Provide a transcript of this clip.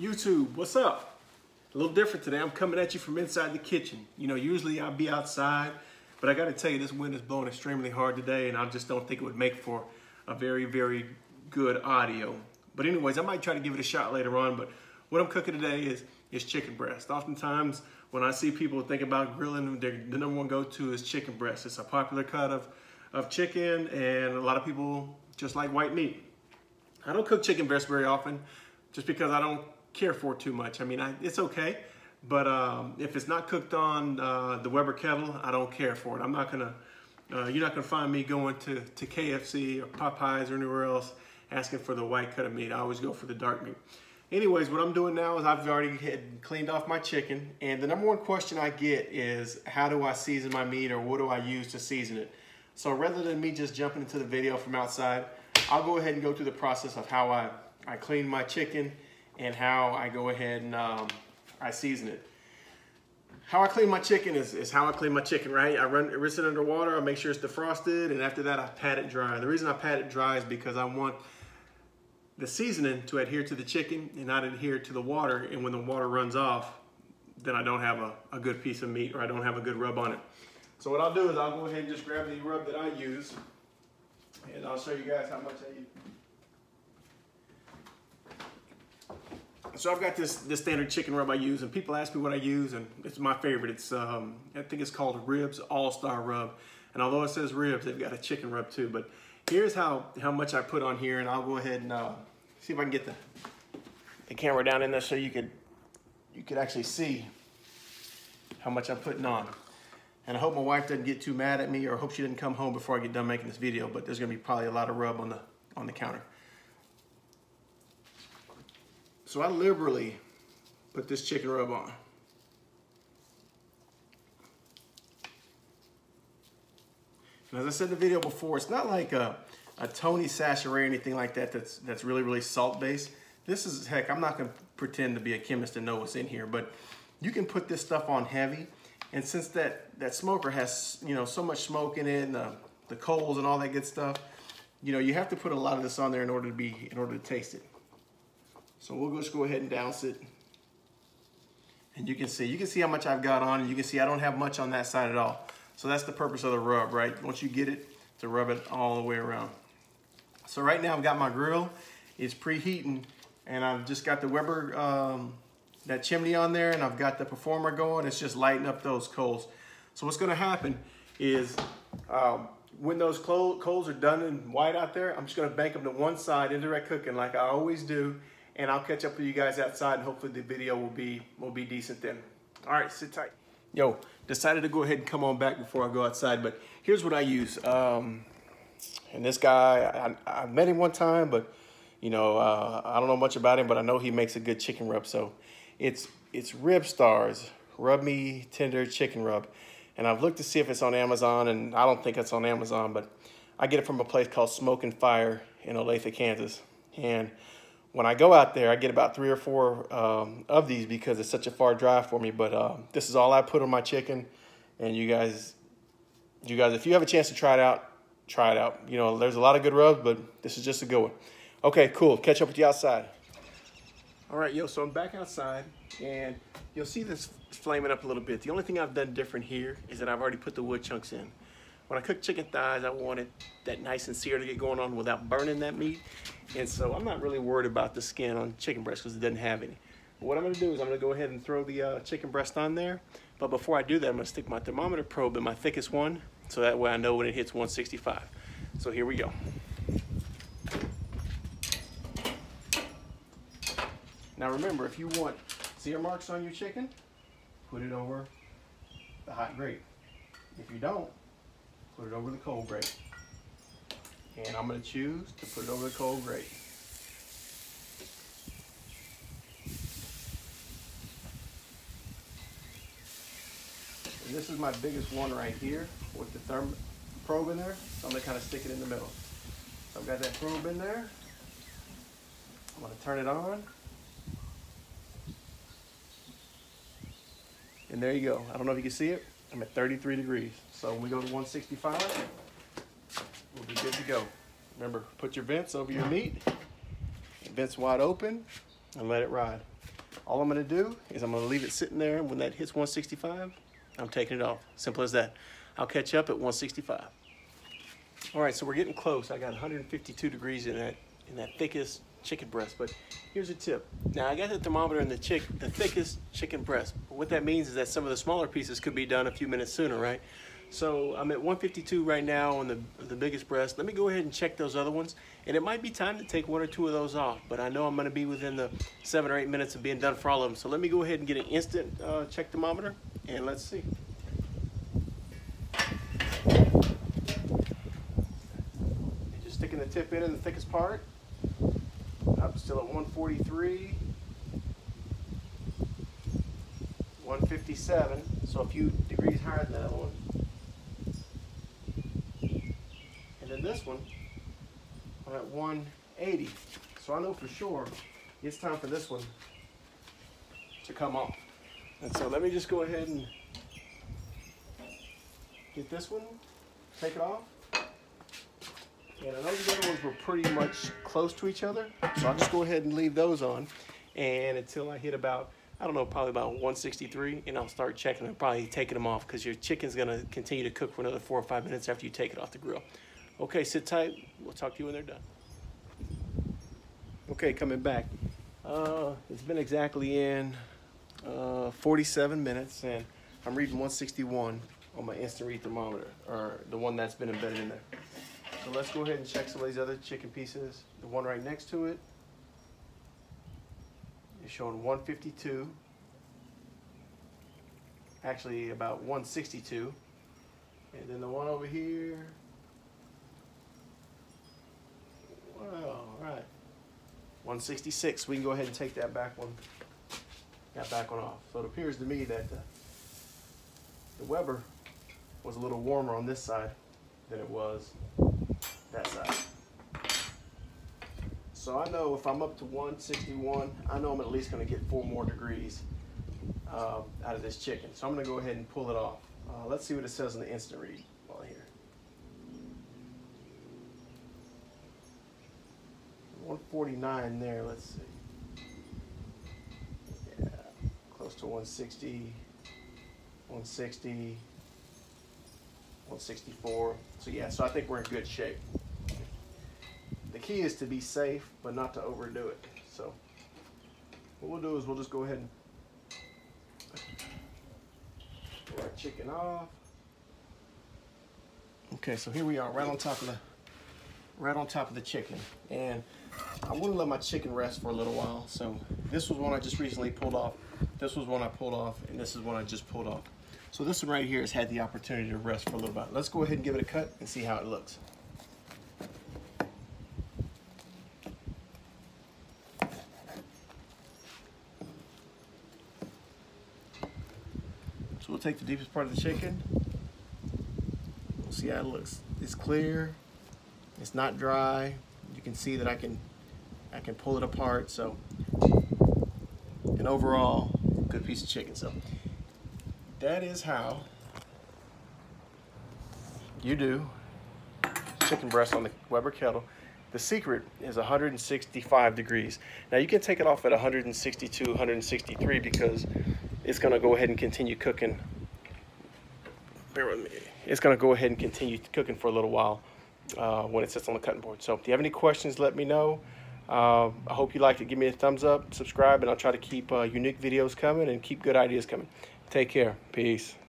YouTube, what's up? A little different today. I'm coming at you from inside the kitchen. You know, usually I'll be outside, but I gotta tell you, this wind is blowing extremely hard today, and I just don't think it would make for a very, very good audio. But anyways, I might try to give it a shot later on, but what I'm cooking today is chicken breast. Oftentimes, when I see people think about grilling, the number one go-to is chicken breast. It's a popular cut of chicken, and a lot of people just like white meat. I don't cook chicken breast very often, just because I don't care for it too much. I mean, it's okay, but if it's not cooked on the Weber Kettle, I don't care for it. I'm not gonna, you're not gonna find me going to KFC or Popeyes or anywhere else asking for the white cut of meat. I always go for the dark meat. Anyways, what I'm doing now is I've already cleaned off my chicken, and the number one question I get is, how do I season my meat, or what do I use to season it? So rather than me just jumping into the video from outside, I'll go ahead and go through the process of how I clean my chicken and how I go ahead and I season it. How I clean my chicken is how I clean my chicken, right? I rinse it under water, I make sure it's defrosted, and after that I pat it dry. The reason I pat it dry is because I want the seasoning to adhere to the chicken and not adhere to the water, and when the water runs off, then I don't have a good piece of meat, or I don't have a good rub on it. So what I'll do is I'll go ahead and just grab the rub that I use, and I'll show you guys how much I use. So I've got this standard chicken rub I use, and people ask me what I use, and it's my favorite. It's I think it's called Ribs All-Star Rub, and although it says ribs, they've got a chicken rub too. But here's how much I put on here, and I'll go ahead and see if I can get the camera down in there so you could actually see how much I'm putting on. And I hope my wife doesn't get too mad at me, or I hope she doesn't come home before I get done making this video. But there's gonna be probably a lot of rub on the counter. So I liberally put this chicken rub on. And as I said in the video before, it's not like a Tony Sachet or anything like that that's really, really salt based. This is, heck, I'm not gonna pretend to be a chemist and know what's in here, but you can put this stuff on heavy. And since that smoker has, you know, so much smoke in it, and the coals and all that good stuff, you know, you have to put a lot of this on there in order to taste it. So we'll just go ahead and douse it. And you can see how much I've got on, and you can see I don't have much on that side at all. So that's the purpose of the rub, right? Once you get it, to rub it all the way around. So right now I've got my grill, it's preheating, and I've just got the Weber, that chimney on there, and I've got the Performer going. It's just lighting up those coals. So what's gonna happen is, when those coals are done and white out there, I'm just gonna bank them to one side, indirect cooking like I always do, and I'll catch up with you guys outside, and hopefully the video will be decent then. All right, sit tight. Yo, decided to go ahead and come on back before I go outside, but here's what I use. And this guy, I met him one time, but you know, I don't know much about him, but I know he makes a good chicken rub. So it's Rib Stars Rub Me Tender Chicken Rub, and I've looked to see if it's on Amazon, and I don't think it's on Amazon, but I get it from a place called Smoke and Fire in Olathe, Kansas. And when I go out there, I get about 3 or 4 of these because it's such a far drive for me. But this is all I put on my chicken. And you guys, if you have a chance to try it out, try it out. You know, there's a lot of good rubs, but this is just a good one. Okay, cool. Catch up with you outside. All right, yo, so I'm back outside, and you'll see this flaming up a little bit. The only thing I've done different here is that I've already put the wood chunks in. When I cook chicken thighs, I wanted that nice and sear to get going on without burning that meat. And so I'm not really worried about the skin on chicken breast because it doesn't have any. But what I'm gonna do is I'm gonna go ahead and throw the chicken breast on there. But before I do that, I'm gonna stick my thermometer probe in my thickest one, so that way I know when it hits 165. So here we go. Now remember, if you want sear marks on your chicken, put it over the hot grate. If you don't, put it over the cold grate. And I'm gonna choose to put it over the cold grate. And this is my biggest one right here with the therm probe in there. So I'm gonna kind of stick it in the middle. So I've got that probe in there. I'm gonna turn it on. And there you go. I don't know if you can see it. I'm at 33 degrees. So when we go to 165, we'll be good to go. Remember, put your vents over your meat, vents wide open, and let it ride. All I'm gonna do is I'm gonna leave it sitting there, and when that hits 165, I'm taking it off. Simple as that. I'll catch up at 165. All right, so we're getting close. I got 152 degrees in that thickest chicken breast, but here's a tip. Now I got the thermometer in the thickest chicken breast. But what that means is that some of the smaller pieces could be done a few minutes sooner, right? So I'm at 152 right now on the biggest breast. Let me go ahead and check those other ones. And it might be time to take 1 or 2 of those off, but I know I'm gonna be within the 7 or 8 minutes of being done for all of them. So let me go ahead and get an instant check thermometer, and let's see. Just sticking the tip in the thickest part. Up still at 143. 157, so a few degrees higher than that other one. And then this one, I'm at 180. So I know for sure it's time for this one to come off. And so let me just go ahead and get this one, take it off. And I know the other ones were pretty much close to each other, so I'll just go ahead and leave those on. And until I hit about, I don't know, probably about 163, and I'll start checking and probably taking them off, because your chicken's gonna continue to cook for another 4 or 5 minutes after you take it off the grill. Okay, sit tight. We'll talk to you when they're done. Okay, coming back. It's been exactly in 47 minutes, and I'm reading 161 on my instant read thermometer, or the one that's been embedded in there. So let's go ahead and check some of these other chicken pieces. The one right next to it is showing 152. Actually about 162. And then the one over here, wow, all right, 166. We can go ahead and take that back one off. So it appears to me that the Weber was a little warmer on this side than it was that side. So I know if I'm up to 161, I know I'm at least going to get 4 more degrees out of this chicken. So I'm going to go ahead and pull it off. Let's see what it says in the instant read while here. 149 there, let's see. Yeah, close to 160, 160, 164. So yeah, so I think we're in good shape. The key is to be safe, but not to overdo it. So what we'll do is we'll just go ahead and pull our chicken off. Okay, so here we are, right on top of the chicken. And I want to let my chicken rest for a little while. So this was one I just recently pulled off. This was one I pulled off, and this is one I just pulled off. So this one right here has had the opportunity to rest for a little bit. Let's go ahead and give it a cut and see how it looks. So we'll take the deepest part of the chicken. We'll see how it looks. It's clear. It's not dry. You can see that I can pull it apart. So, and overall, good piece of chicken. So that is how you do chicken breast on the Weber Kettle. The secret is 165 degrees. Now you can take it off at 162, 163 because it's gonna go ahead and continue cooking. Bear with me. It's gonna go ahead and continue cooking for a little while when it sits on the cutting board. So if you have any questions, let me know. I hope you liked it. Give me a thumbs up, subscribe, and I'll try to keep unique videos coming and keep good ideas coming. Take care. Peace.